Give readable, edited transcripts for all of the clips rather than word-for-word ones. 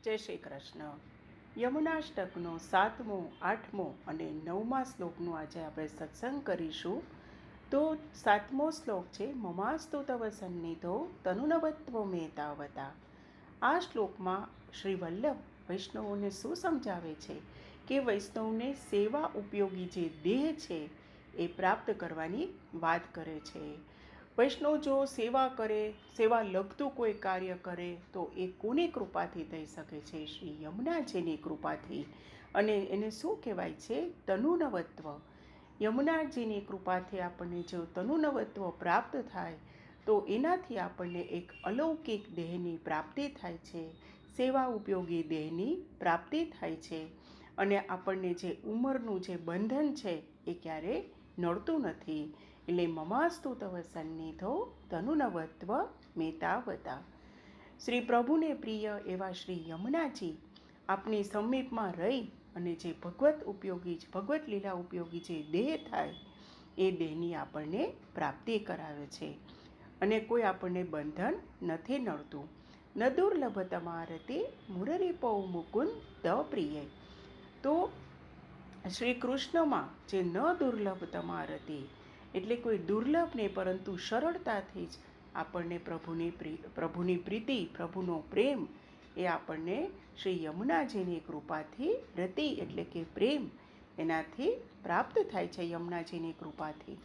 જય શ્રી કૃષ્ણ. યમુનાષ્ટકનો 7મો, 8મો અને 9મા શ્લોકનું આજે આપણે સત્સંગ કરીશું. તો 7મો શ્લોક છે, મમાસ્તુ તવ સન્નિધો તનુનવત્વ મેતાવતા. આ શ્લોકમાં શ્રી વલ્લભ વૈષ્ણવોને શું સમજાવે છે કે વૈષ્ણવને સેવા ઉપયોગી જે દેહ છે એ પ્રાપ્ત કરવાની વાત કરે છે. વૈષ્ણવ જો સેવા કરે, સેવા લગતું કોઈ કાર્ય કરે તો એ કોની કૃપાથી થઈ શકે છે? શ્રી યમુનાજીની કૃપાથી. અને એને શું કહેવાય છે? તનુનવત્વ. યમુનાજીની કૃપાથી આપણને જો તનુનવત્વ પ્રાપ્ત થાય તો એનાથી આપણને એક અલૌકિક દેહની પ્રાપ્તિ થાય છે, સેવા ઉપયોગી દેહની પ્રાપ્તિ થાય છે. અને આપણને જે ઉંમરનું જે બંધન છે એ ક્યારેય નડતું નથી. એટલે મમાસ્તુ તવ સન્નિધો તનુનવત્વ મેતાવતા. શ્રી પ્રભુને પ્રિય એવા શ્રી યમુનાજી આપની સમીપમાં રહી અને જે ભગવત લીલા ઉપયોગી જે દેહ થાય એ દેહની આપણને પ્રાપ્તિ કરાવે છે અને કોઈ આપણને બંધન નથી નડતું. ન દુર્લભ તમારતે મુરરીપૌ મુકુંદ દ પ્રિય. તો શ્રી કૃષ્ણમાં જે ન દુર્લભ તમારતે એટલે કોઈ દુર્લભ નહીં, પરંતુ સરળતાથી જ આપણને પ્રભુની પ્રીતિ, પ્રભુનો પ્રેમ એ આપણને શ્રી યમુનાજીની કૃપાથી, રતિ એટલે કે પ્રેમ, એનાથી પ્રાપ્ત થાય છે. યમુનાજીની કૃપાથી.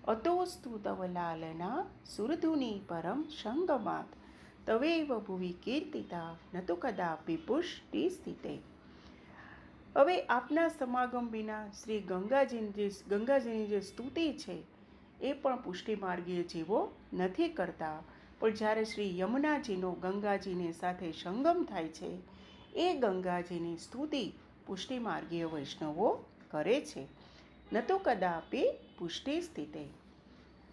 અતોસ્તુ તવ લાલના સુરધુની પરમ સંગમાત તવેવ ભુવિ કીર્તિતા નતુ કદાપી પુષ્ટિ સ્થિતે. હવે આપના સમાગમ વિના શ્રી ગંગાજીની જે સ્તુતિ છે એ પણ પુષ્ટિ માર્ગીય જીવો નથી કરતા. પણ જ્યારે શ્રી યમુનાજીનો ગંગાજીની સાથે સંગમ થાય છે એ ગંગાજીની સ્તુતિ પુષ્ટિ માર્ગીય વૈષ્ણવો કરે છે. ન તો કદાપી પુષ્ટિ સ્થિતે.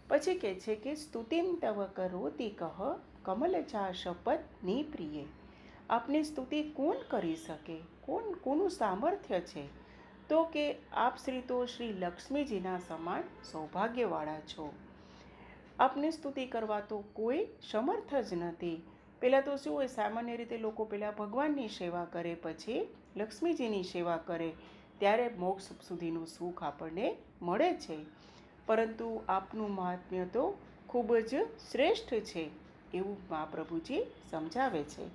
પછી કહે છે કે સ્તુતિમ તવ કરોતિ કહ કમલચા શપથ નિપ્રિય. આપની સ્તુતિ કોણ કરી શકે? કોનું સામર્થ્ય છે? તો કે આપ શ્રી તો શ્રી લક્ષ્મીજીના સમાન સૌભાગ્યવાળા છો. આપની સ્તુતિ કરવા તો કોઈ સમર્થ જ નથી. પહેલાં તો શું હોય, સામાન્ય રીતે લોકો પહેલાં ભગવાનની સેવા કરે, પછી લક્ષ્મીજીની સેવા કરે, ત્યારે મોક્ષ સુધીનું સુખ આપણને મળે છે. પરંતુ આપનું મહાત્મ્ય તો ખૂબ જ શ્રેષ્ઠ છે એવું મહાપ્રભુજી સમજાવે છે.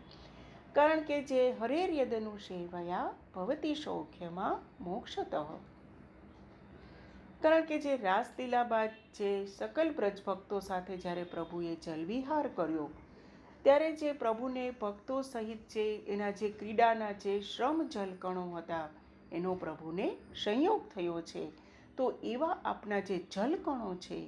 કારણ કે જે હરેર્યદનું સેવયા ભવતી સૌખ્યમાં મોક્ષતઃ. કારણ કે જે રાસલીલા બાદ જે સકલ બ્રજભક્તો સાથે જ્યારે પ્રભુએ જલવિહાર કર્યો ત્યારે જે પ્રભુને ભક્તો સહિત જે એના જે ક્રીડાના જે શ્રમ જલકણો હતા એનો પ્રભુને સંયોગ થયો છે. તો એવા આપના જે જલકણો છે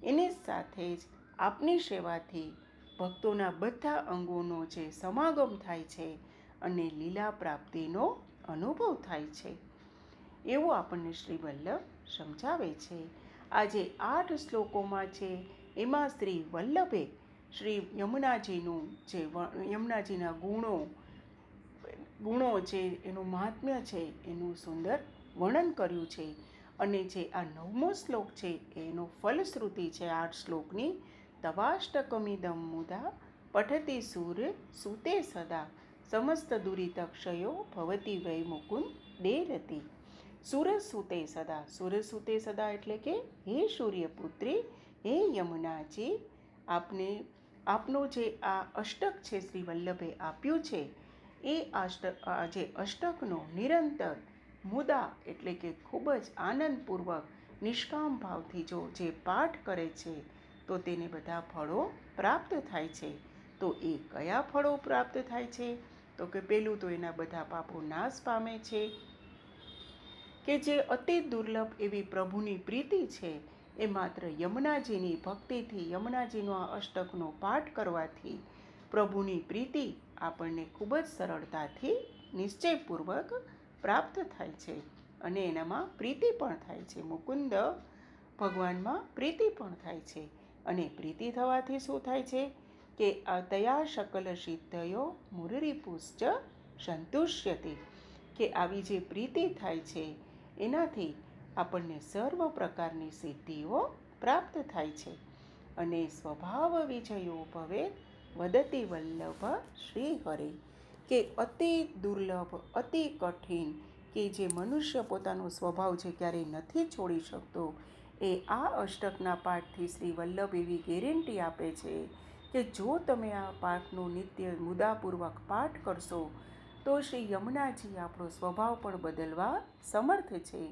એની સાથે જ આપની સેવાથી ભક્તોના બધા અંગોનો જે સમાગમ થાય છે અને લીલા પ્રાપ્તિનો અનુભવ થાય છે એવું આપણને શ્રી વલ્લભ સમજાવે છે. આ જે 8 શ્લોકોમાં છે એમાં શ્રી વલ્લભે શ્રી યમુનાજીના ગુણો છે, એનું મહાત્મ્ય છે, એનું સુંદર વર્ણન કર્યું છે. અને જે આ 9મો શ્લોક છે એનો ફલશ્રુતિ છે 8 શ્લોકની. તવાષ્ટકમિદમ મુદા પઠતી સુતે સદા સમસ્ત દુરિતક્ષયો ભવતી વૈ મુકુંદ દેરતી. સુરસુતે સદા. સુરસુતે સદા એટલે કે હે સૂર્યપુત્રી, હે યમુનાજી, આપનો જે આ અષ્ટક છે શ્રી વલ્લભે આપ્યું છે એ જે અષ્ટકનો નિરંતર મુદા એટલે કે ખૂબ જ આનંદપૂર્વક નિષ્કામ ભાવથી જે પાઠ કરે છે તો તેને બધા ફળો પ્રાપ્ત થાય છે. તો એ કયા ફળો પ્રાપ્ત થાય છે? તો કે પહેલું તો એના બધા પાપો નાશ પામે છે, કે જે અતિ દુર્લભ એવી પ્રભુની પ્રીતિ છે એ માત્ર યમુનાજીની ભક્તિથી, યમુનાજીનો આ અષ્ટકનો પાઠ કરવાથી પ્રભુની પ્રીતિ આપણને ખૂબ જ સરળતાથી નિશ્ચયપૂર્વક પ્રાપ્ત થાય છે અને એનામાં પ્રીતિ પણ થાય છે. મુકુંદ ભગવાનમાં પ્રીતિ પણ થાય છે. અને પ્રીતિ થવાથી શું થાય છે કે તયા શકલ સિદ્ધયો મુરરીપુશ્ચ સંતુષ્યતિ. કે આવી જે પ્રીતિ થાય છે એનાથી આપણને સર્વ પ્રકારની સિદ્ધિઓ પ્રાપ્ત થાય છે. અને સ્વભાવ વિજયો ભવે વદતી વલ્લભ શ્રી હરે. કે અતિ દુર્લભ, અતિ કઠિન, કે જે મનુષ્ય પોતાનો સ્વભાવ છે ક્યારેય નથી છોડી શકતો, એ આ અષ્ટકના પાઠથી શ્રી વલ્લભ એવી ગેરંટી આપે છે કે જો તમે આ પાઠનો નિત્ય મુદાપૂર્વક પાઠ કરશો તો શ્રી યમુનાજી આપણો સ્વભાવ પણ બદલવા સમર્થ છે.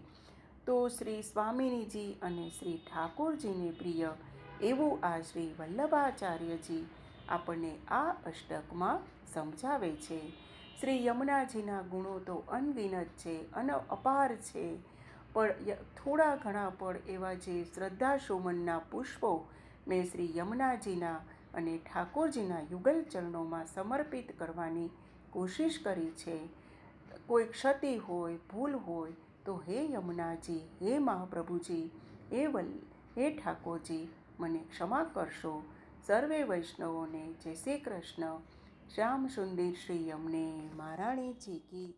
તો શ્રી સ્વામિનીજી અને શ્રી ઠાકોરજીને પ્રિય એવું આ શ્રી વલ્લભાચાર્યજી આપણને આ અષ્ટકમાં સમજાવે છે. શ્રી યમુનાજીના ગુણો તો અનગિનત છે, અપાર છે, પણ થોડા ઘણા પણ એવા જે શ્રદ્ધા સુમનના પુષ્પો મેં શ્રી યમુનાજીના અને ઠાકોરજીના યુગલ ચરણોમાં સમર્પિત કરવાની કોશિશ કરી છે. કોઈ ક્ષતિ હોય, ભૂલ હોય તો હે યમુનાજી, હે મહાપ્રભુજી, હે ઠાકોરજી, મને ક્ષમા કરશો. સર્વે વૈષ્ણવોને જય શ્રી કૃષ્ણ. શ્યામ સુંદર શ્રી યમને મહારાણી જી કી